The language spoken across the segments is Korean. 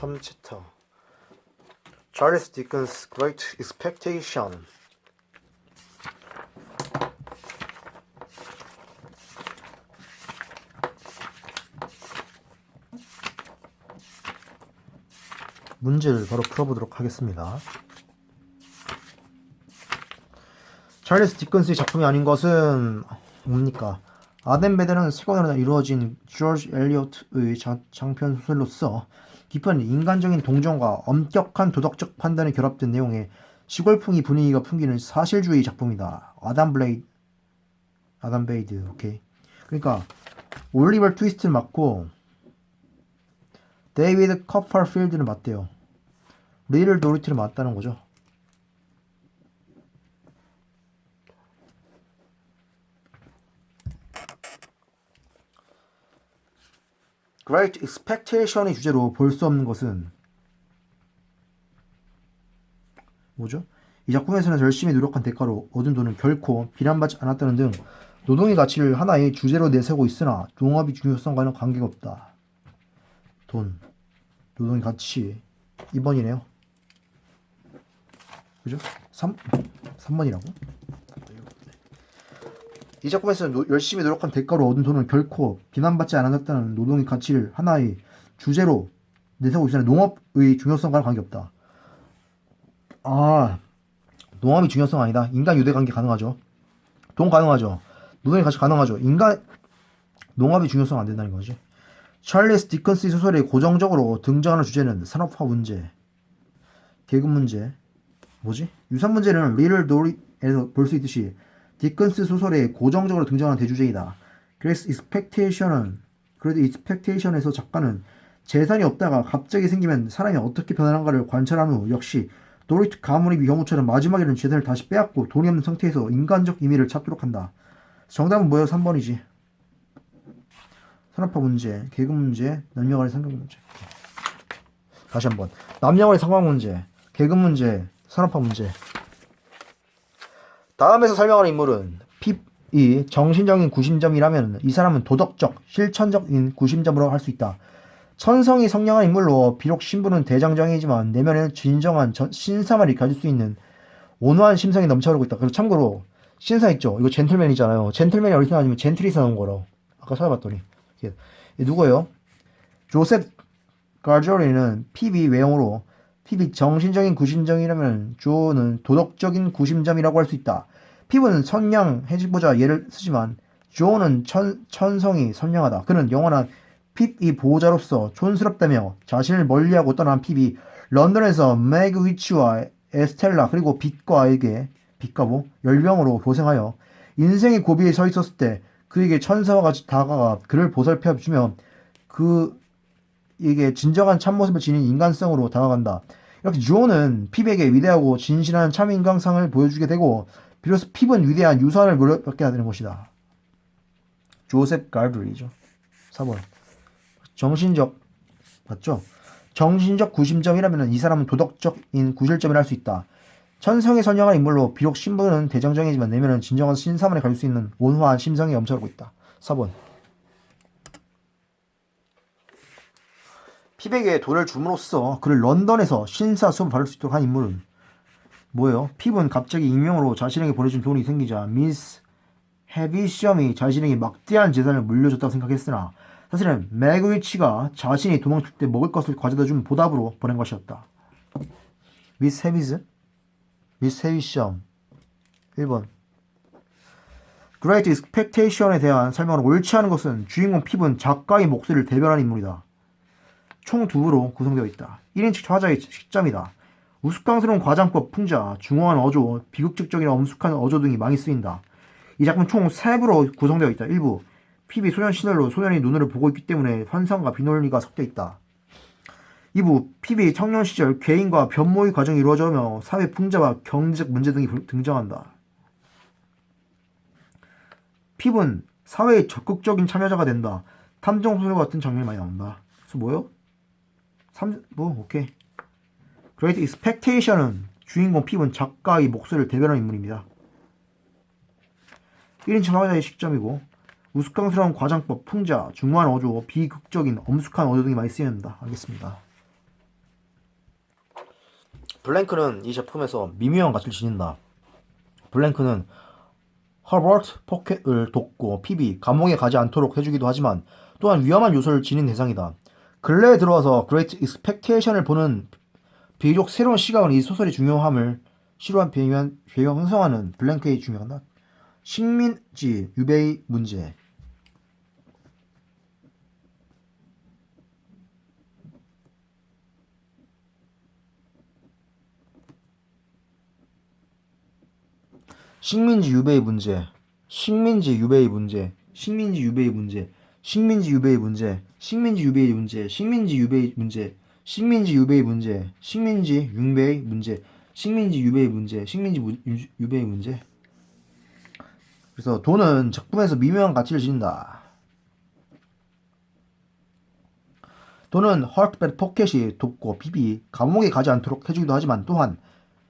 3챕터 Charles Dickens' Great Expectation. 문제를 바로 풀어보도록 하겠습니다. 찰리스 디کن스의 작품이 아닌 것은 뭡니까? 아덴 베드는 세권으로 이루어진 조지 엘리어트의 장편 소설로서 깊은 인간적인 동정과 엄격한 도덕적 판단이 결합된 내용의 시골풍이 분위기가 풍기는 사실주의 작품이다. 아담 베이드. 오케이. 그러니까 올리버 트위스트를 맡고 데이비드 커퍼필드를 맡대요. 리를 도리티를 맡다는 거죠. Great Expectation의 주제로 볼 수 없는 것은 뭐죠? 이 작품에서는 열심히 노력한 대가로 얻은 돈은 결코 비난받지 않았다는 등 노동의 가치를 하나의 주제로 내세우고 있으나 농업의 중요성과는 관계가 없다. 돈, 노동의 가치 2번이네요. 그죠? 3번이라고? 이 작품에서는 열심히 노력한 대가로 얻은 돈은 결코 비난받지 않았다는 노동의 가치를 하나의 주제로 내세우고 있으나 농업의 중요성과는 관계없다. 농업이 중요성 아니다. 인간 유대 관계 가능하죠. 돈 가능하죠. 노동의 가치 가능하죠. 농업이 중요성 안 된다는 거지. 찰리스 디컨스의 소설에 고정적으로 등장하는 주제는 산업화 문제, 계급 문제, 유산 문제는 리를 도리에서 볼 수 있듯이 디컨스 소설에 고정적으로 등장하는 대주제이다. 그래서 익스펙테이션에서 작가는 재산이 없다가 갑자기 생기면 사람이 어떻게 변하는가를 관찰한 후 역시 도리트 가문의 경우처럼 마지막에는 재산을 다시 빼앗고 돈이 없는 상태에서 인간적 의미를 찾도록 한다. 정답은 뭐예요? 3번이지. 산업화 문제, 계급 문제, 남녀간의 상관 문제. 다시 한번. 남녀간의 상관 문제, 계급 문제, 산업화 문제. 다음에서 설명하는 인물은 핍이 정신적인 구심점이라면 이 사람은 도덕적, 실천적인 구심점으로 할 수 있다. 천성이 성량한 인물로 비록 신부는 대장정이지만 내면에는 진정한 신사말이 가질 수 있는 온화한 심성이 넘쳐흐르고 있다. 그리고 참고로 신사 있죠? 이거 젠틀맨이잖아요. 젠틀맨이 어디서 나오냐면 젠틀리에서 나온 거로. 아까 찾아봤더니. 이게 누구예요? 조셉 가저리는 핍이 외형으로 핍이 정신적인 구심점이라면 조는 도덕적인 구심점이라고 할 수 있다. 핍은 선량해지고자 예를 쓰지만 조는 천성이 선량하다. 그는 영원한 핍이 보호자로서 촌스럽다며 자신을 멀리하고 떠난 핍이 런던에서 매그 위치와 에스텔라 그리고 빛과에게 열병으로 고생하여 인생의 고비에 서 있었을 때 그에게 천사와 같이 다가가 그를 보살펴 주며 그에게 진정한 참모습을 지닌 인간성으로 다가간다. 이렇게 조는 핍에게 위대하고 진실한 참인간상을 보여주게 되고 비로소 핍은 위대한 유산을 물려받게 되는 것이다. 조셉 갈드리죠. 4번. 정신적 맞죠? 정신적 구심점이라면 이 사람은 도덕적인 구실점이라 할 수 있다. 천성에 선량한 인물로 비록 신부는 대장정이지만 내면은 진정한 신사만에 가질 수 있는 온화한 심성이 넘쳐나고 있다. 4번. 핍에게 돈을 줌으로써 그를 런던에서 신사 수업을 받을 수 있도록 한 인물은 뭐예요? 핍은 갑자기 익명으로 자신에게 보내준 돈이 생기자 미스 헤비시엄이 자신에게 막대한 재산을 물려줬다고 생각했으나 사실은 매그 위치가 자신이 도망칠 때 먹을 것을 가져다 준 보답으로 보낸 것이었다. 미스 헤비시엄 1번. Great Expectation에 대한 설명으로 옳지 않은 것은 주인공 핍은 작가의 목소리를 대변하는 인물이다. 총 2부로 구성되어 있다. 1인칭 화자의 시점이다. 우스꽝스러운 과장법, 풍자, 중후한 어조, 비극적이나 엄숙한 어조 등이 많이 쓰인다. 이 작품은 총 3부로 구성되어 있다. 1부. 핍이 소년 시절로 소년이 눈으로 보고 있기 때문에 환상과 비논리가 섞여 있다. 2부. 핍이 청년 시절 괴인과 변모의 과정이 이루어져며 사회 풍자와 경제적 문제 등이 등장한다. 핍은 사회의 적극적인 참여자가 된다. 탐정 소설 같은 장면이 많이 나온다. 그래서 뭐요? 오케이. Great Expectation은 주인공 핍은 작가의 목소리를 대변하는 인물입니다. 1인칭 화자의 시점이고 우스꽝스러운 과장법, 풍자, 중후한 어조, 비극적인 엄숙한 어조 등이 많이 쓰인다. 알겠습니다. 블랭크는 이 작품에서 미묘한 가치를 지닌다. 블랭크는 허버트 포켓을 돕고 피비 감옥에 가지 않도록 해주기도 하지만 또한 위험한 요소를 지닌 대상이다. 근래에 들어와서 그레이트 익스펙테이션을 보는 비교적 새로운 시각은 이 소설의 중요함을 실화한 배경 형성하는 블랭크의 중요한 식민지 유배의 문제. 식민지 유배의 문제, 식민지 유배의 문제, 식민지 유배의 문제, 식민지 유배의 문제, 식민지 유배의 문제, 식민지 유배의 문제, 식민지 유배의 문제, 식민지 융배의 문제, 식민지 유배의 문제, 유배의 문제. 그래서 돈은 작품에서 미묘한 가치를 지닌다. 돈은 헐트베드 포켓이 돕고 비비 감옥에 가지 않도록 해주기도 하지만 또한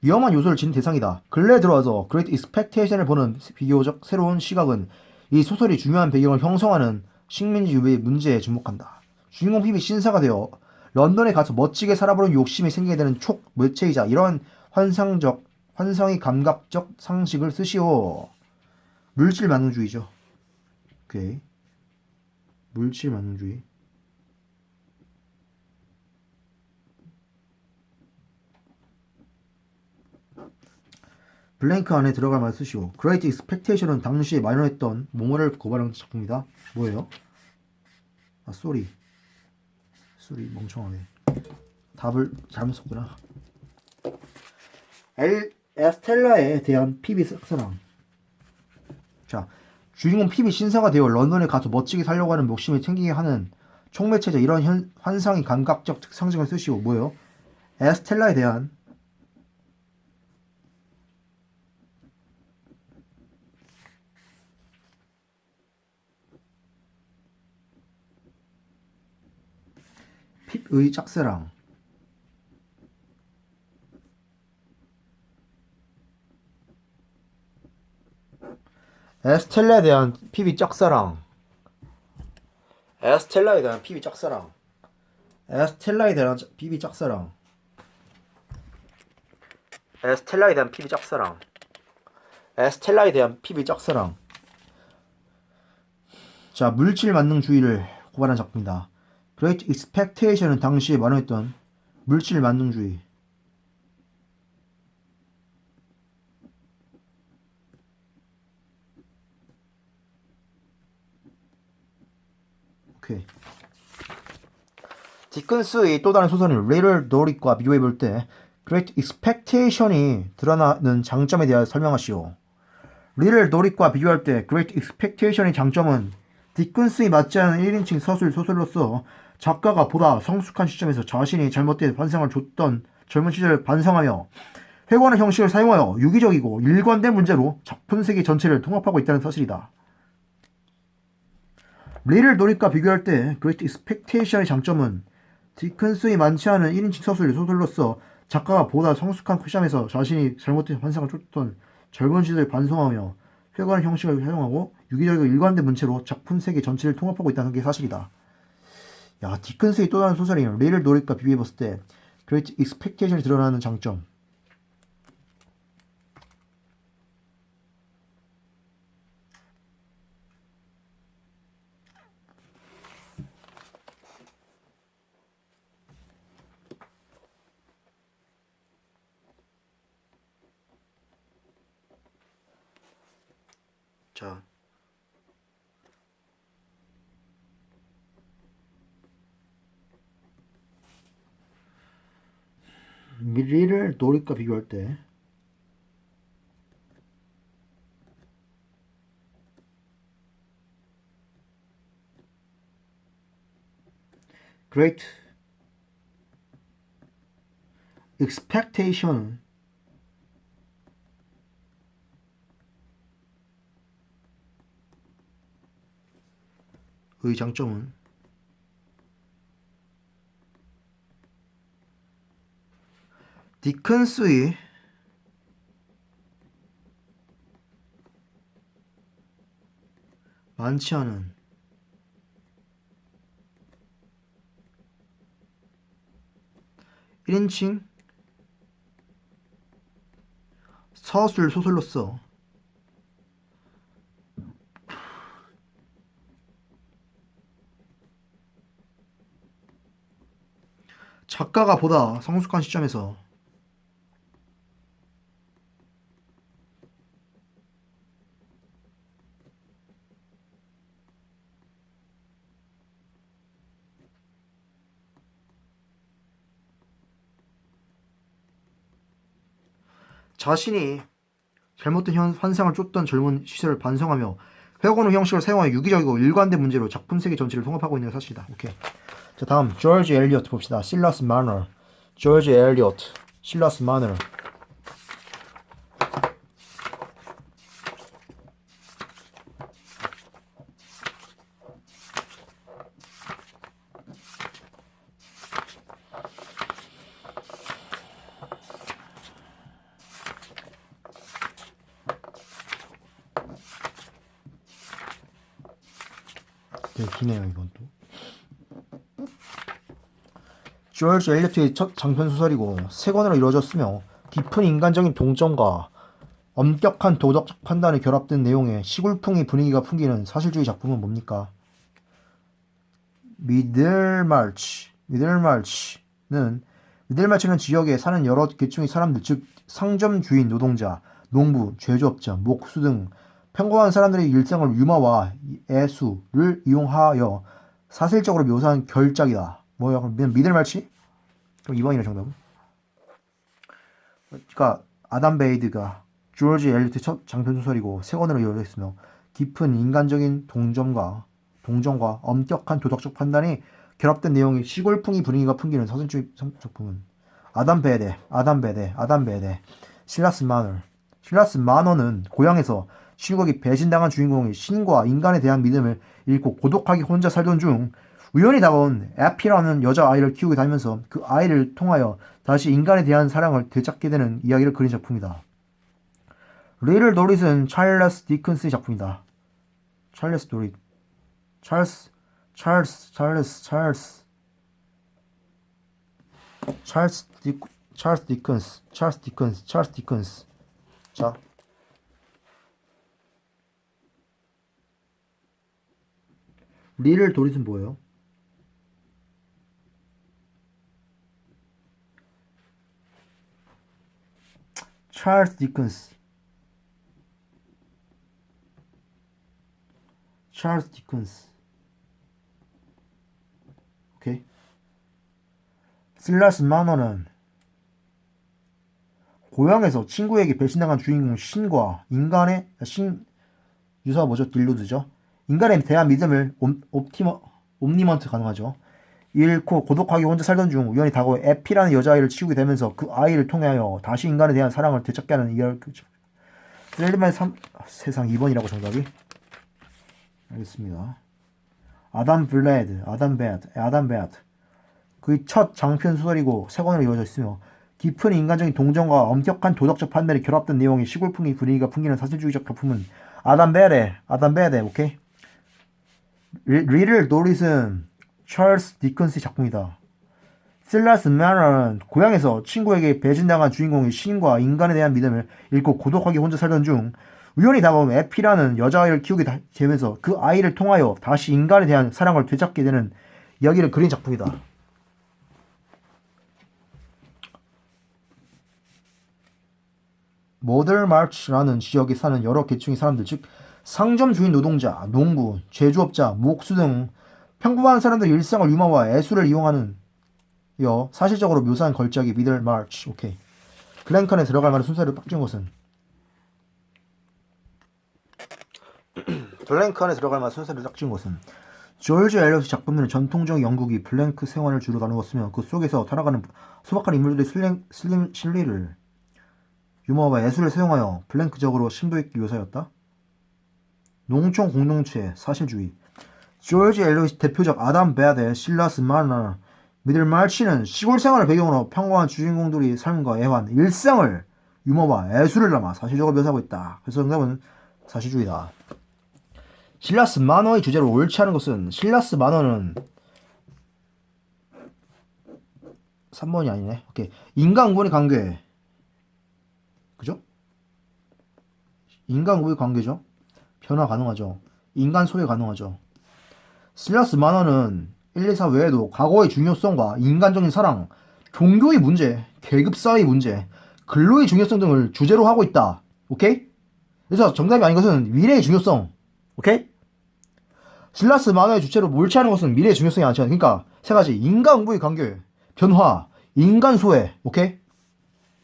위험한 요소를 지닌 대상이다. 근래에 들어와서 그레이트 익스펙테이션을 보는 비교적 새로운 시각은 이 소설이 중요한 배경을 형성하는 식민지 유배의 문제에 주목한다. 주인공 피비 신사가 되어 런던에 가서 멋지게 살아보는 욕심이 생기게 되는 촉 매체이자 이런 환상의 감각적 상식을 쓰시오. 물질 만능주의죠. 오케이. 물질 만능주의. 블랭크 안에 들어갈 말 쓰시오. 그레이트 익스펙테이션은 당시에 마이너했던 모모를 고발한 작품이다. 뭐예요? 아, 쏘리 멍청하네. 답을 잘못 썼구나. 에스텔라에 대한 피비 짝사랑. 자, 주인공 피비 신사가 되어 런던에 가서 멋지게 살려고 하는 욕심을 생기게 하는 촉매체자 이런 환상의 감각적 상징을 쓰시오. 뭐예요? 에스텔라에 대한 핍의 짝사랑. 에스텔라에 대한 핍이 짝사랑. 에스텔라에 대한 핍이 짝사랑. 에스텔라에 대한 핍이 짝사랑. 에스텔라에 대한 핍이 짝사랑. 에스텔라에 대한 핍이 짝사랑. 자, 물질 만능주의를 고발한 작품이다. Great Expectation은 당시에 만화했던 물질 만능주의. 오케이. 디큰스의 또 다른 소설인 레이럴 도릭과 비교해 볼 때 Great Expectation이 드러나는 장점에 대하여 설명하시오. 리를 도릭과 비교할 때 Great Expectation의 장점은 디큰스에 맞지 않은 1인칭 소설로서 작가가 보다 성숙한 시점에서 자신이 잘못된 환상을 줬던 젊은 시절을 반성하며 회고하는 형식을 사용하여 유기적이고 일관된 문제로 작품 세계 전체를 통합하고 있다는 사실이다. 리를 도릭과 비교할 때 Great Expectation의 장점은 디큰스의 많지 않은 1인칭 소설로서 작가가 보다 성숙한 시점에서 자신이 잘못된 환상을 줬던 젊은 시절을 반성하며 회고하는 형식을 사용하고 유기적이고 일관된 문체로 작품 세계 전체를 통합하고 있다는 게 사실이다. 야, 디큰스의 또 다른 소설인 레이를 도릭과 비교해봤을 때 Great Expectation이 드러나는 장점. 자, 리를 도릭과 비교할 때 Great Expectation 의 장점은 디큰스의 많지 않은 1인칭 서술 소설로 써. 작가가 보다 성숙한 시점에서 자신이 잘못된 환상을 쫓던 젊은 시절을 반성하며 회고는 형식을 사용하여 유기적이고 일관된 문제로 작품 세계 전체를 통합하고 있는 사실이다. 오케이. 자, 다음 조지 엘리어트 봅시다. 실러스 마너. 조지 엘리어트. 실러스 마너. 되게 기네요, 이건 또. 조지 엘리어트의 첫 장편 소설이고 세 권으로 이루어졌으며 깊은 인간적인 동정과 엄격한 도덕적 판단이 결합된 내용의 시골풍의 분위기가 풍기는 사실주의 작품은 뭡니까? 미들마치는 지역에 사는 여러 계층의 사람들, 즉 상점 주인, 노동자, 농부, 제조업자, 목수 등 평범한 사람들의 일상을 유머와 애수를 이용하여 사실적으로 묘사한 결작이다. 뭐야? 그럼 미들마치? 그럼 2번이네 정답은. 그러니까 아담 베이드가 조지 엘리트 첫 장편 소설이고 세 권으로 이루어져 있으며 깊은 인간적인 동정과 엄격한 도덕적 판단이 결합된 내용의 시골풍이 분위기가 풍기는 사실주의 작품은 아담 베데, 실라스 마너는 고향에서 시국이 배신당한 주인공이 신과 인간에 대한 믿음을 잃고 고독하게 혼자 살던 중 우연히 다가온 에피라는 여자아이를 키우게 되면서 그 아이를 통하여 다시 인간에 대한 사랑을 되찾게 되는 이야기를 그린 작품이다. 리틀 도릿은 찰스 디큰스의 작품이다. 찰스 디큰스. 자, 리틀 도릿은 뭐예요? 찰스 디큰스. 오케이. 실라스 마너는 고향에서 친구에게 배신당한 주인공 신과 인간의 유사가 뭐죠? 딜루드죠. 인간에 대한 믿음을 옴니먼트 가능하죠. 잃고 고독하게 혼자 살던 중 우연히 다가온 에피라는 여자아이를 치우게 되면서 그 아이를 통하여 다시 인간에 대한 사랑을 되찾게 하는 이야기. 셀리만 세상 2번이라고 정답이. 알겠습니다. 아담 베드. 그의 첫 장편 소설이고 세 권으로 이루어져 있으며 깊은 인간적인 동정과 엄격한 도덕적 판단이 결합된 내용의 시골풍의 분위기가 풍기는 사실주의적 작품은 아담 베데. 오케이. 리틀 도릿은 찰스 디큰스의 작품이다. 실라스 마너는 고향에서 친구에게 배신당한 주인공이 신과 인간에 대한 믿음을 잃고 고독하게 혼자 살던 중 우연히 다가온 에피라는 여자아이를 키우게 되면서 그 아이를 통하여 다시 인간에 대한 사랑을 되찾게 되는 이야기를 그린 작품이다. 모델마치라는 지역에 사는 여러 계층의 사람들, 즉 상점 주인, 노동자, 농부, 제조업자, 목수 등 평범한 사람들의 일상을 유머와 애수를 이용하는 사실적으로 묘사한 걸작이 미들마치. 오케이. 블랭컨에 들어갈 만한 순서를 딱 찍은 것은 조지 엘리어트 작품들은 전통적 영국이 블랭크 생활을 주로 다루었으며 그 속에서 살아가는 소박한 인물들의 실리를 유머와 예술을 사용하여 블랭크적으로 심도 있게 묘사하였다. 농촌 공동체 사실주의. 조지 엘리어트 대표작 아담 베드의 실라스 마너. 미들마치는 시골 생활을 배경으로 평범한 주인공들의 삶과 애환, 일상을 유머와 예술을 담아 사실적으로 묘사하고 있다. 그래서 정답은 사실주의다. 실라스 마너의 주제로 옳지 않은 것은 실라스 마너는 3번이 아니네. 오케이. 인과 응분의 관계. 그죠? 인간 우의 관계죠. 변화 가능하죠. 인간 소외 가능하죠. 실라스 만화는 1, 2, 4 외에도 과거의 중요성과 인간적인 사랑, 종교의 문제, 계급사회의 문제, 근로의 중요성 등을 주제로 하고 있다. 오케이? 그래서 정답이 아닌 것은 미래의 중요성. 오케이? 실라스 만화의 주체로 몰치하는 것은 미래의 중요성이 아니잖아. 그러니까 세 가지. 인간 응보의 관계, 변화, 인간 소외. 오케이?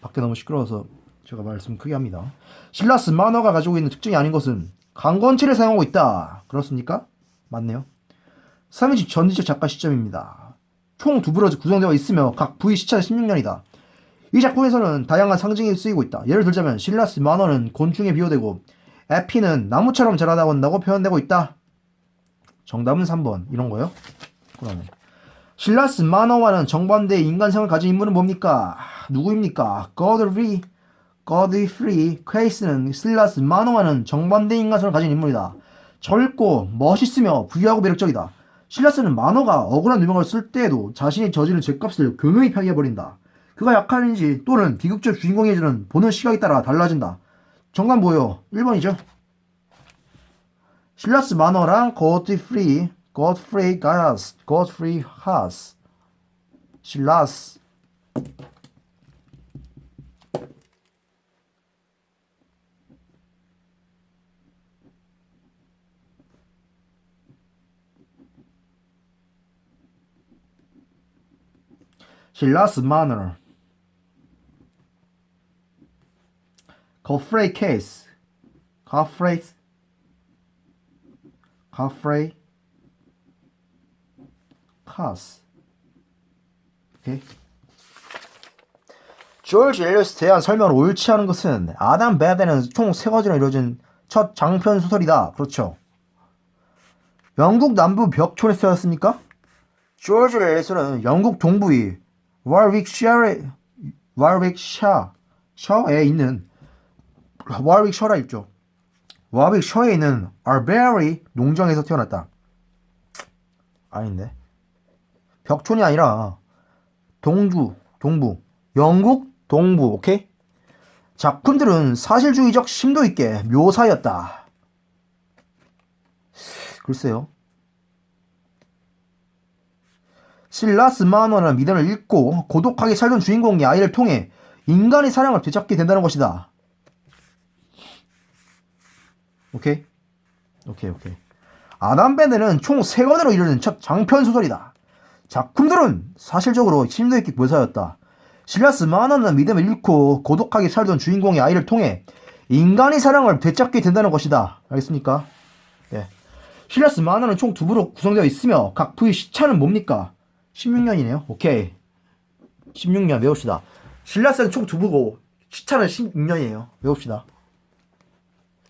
밖에 너무 시끄러워서 제가 말씀 크게 합니다. 실라스 만화가 가지고 있는 특징이 아닌 것은 강건체를 사용하고 있다. 그렇습니까? 맞네요. 3인칭 전지적 작가 시점입니다. 총 두 부로 구성되어 있으며 각 부위 시차는 16년이다. 이 작품에서는 다양한 상징이 쓰이고 있다. 예를 들자면 실라스 만화는 곤충에 비유되고 에피는 나무처럼 자라나온다고 표현되고 있다. 정답은 3번. 이런 거요? 그러면 실라스 만화와는 정반대의 인간성을 가진 인물은 뭡니까? 누구입니까? 거드프리 퀘이스는 실라스 만화와는 정반대의 인간성을 가진 인물이다. 젊고 멋있으며 부유하고 매력적이다. 실라스는 만화가 억울한 누명을 쓸 때에도 자신이 저지른 죄값을 교묘히 파기해버린다. 그가 약한인지 또는 비극적 주인공이 해주는 보는 시각에 따라 달라진다. 정답 뭐예요? 1번이죠. 실라스 만화랑 godfrey 하스 실라스 실라스 만화 godfrey case godfrey 카스 오케이. 조지 엘리엇에 대한 설명을 옳지 않은 것은 아담 베데는 총 3가지로 이루어진 첫 장편 소설이다. 그렇죠. 영국 남부 벽촌에 쓰였습니까? 조지 엘리엇은 영국 동부의 워윅셔에 있는 워윅셔라 있죠. 워윅셔에 있는 알베리 농장에서 태어났다. 아닌데. 벽촌이 아니라 동부, 영국 동부, 오케이? 작품들은 사실주의적 심도 있게 묘사였다. 글쎄요. 실라스 만화는 미련을 잃고 고독하게 살던 주인공이 아이를 통해 인간의 사랑을 되찾게 된다는 것이다. 오케이? 오케이. 아담 밴드는 총 3권으로 이루어진 첫 장편 소설이다. 작품들은 사실적으로 심도 있게 묘사였다. 실라스 만화는 믿음을 잃고 고독하게 살던 주인공의 아이를 통해 인간의 사랑을 되찾게 된다는 것이다. 알겠습니까? 예. 실라스 만화는 총 2부로 구성되어 있으며 각 부의 시차는 뭡니까? 16년이네요. 오케이. 16년 외웁시다. 실라스는 총 2부고 시차는 16년이에요. 외웁시다.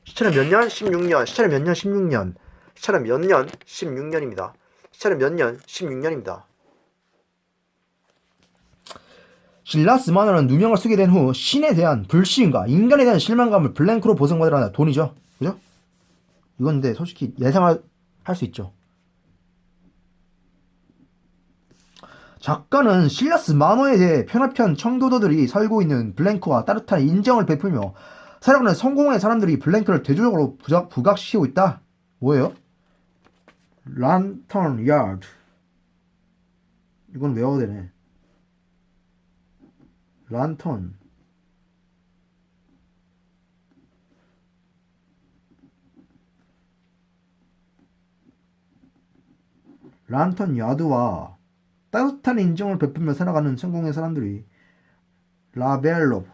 시차는 몇 년? 16년. 시차는 몇 년? 16년. 시차는 몇 년? 16년입니다. 시차는 몇 년? 16년입니다. 실라스 만화는 누명을 쓰게 된 후 신에 대한 불신과 인간에 대한 실망감을 블랭크로 보상받으라는 돈이죠. 그죠? 이건 근데 솔직히 예상할 수 있죠. 작가는 실라스 만화에 대해 편합한 청도도들이 살고 있는 블랭크와 따뜻한 인정을 베풀며 살아가는 성공의 사람들이 블랭크를 대조적으로 부각시키고 있다. 뭐예요? 란턴 야드. 이건 외워야 되네. 란턴 야드와 따뜻한 인정을 베풀며 살아가는 성공의 사람들이 라벨로를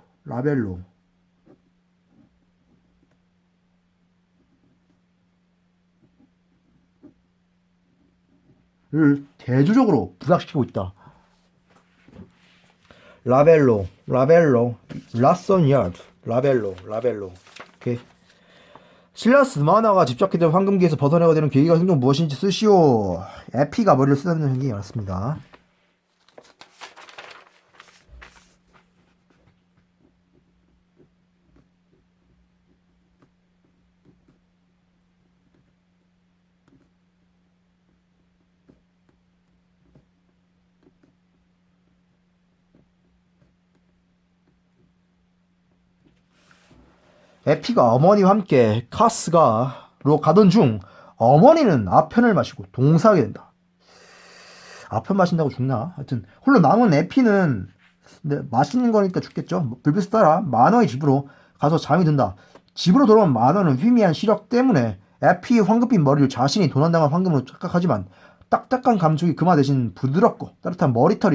대조적으로 부각시키고 있다. 라벨로, 라선 야드, 라벨로. 오케이. 실라스 만화가 집착하게 된 황금기에서 벗어나게 되는 계기가 생존 무엇인지 쓰시오. 에피가 머리를 쓰다듬는 행동이 많았습니다. 에피가 어머니와 함께 카스가로 가던 중 어머니는 아편을 마시고 동사하게 된다. 아편 마신다고 죽나? 하여튼 홀로 남은 에피는 근데 맛있는 거니까 죽겠죠. 불빛을 따라 만화의 집으로 가서 잠이 든다. 집으로 돌아온 만화는 희미한 시력 때문에 에피의 황급한 머리를 자신이 도난당한 황금으로 착각하지만 딱딱한 감촉이 금화 대신 부드럽고 따뜻한 머리털이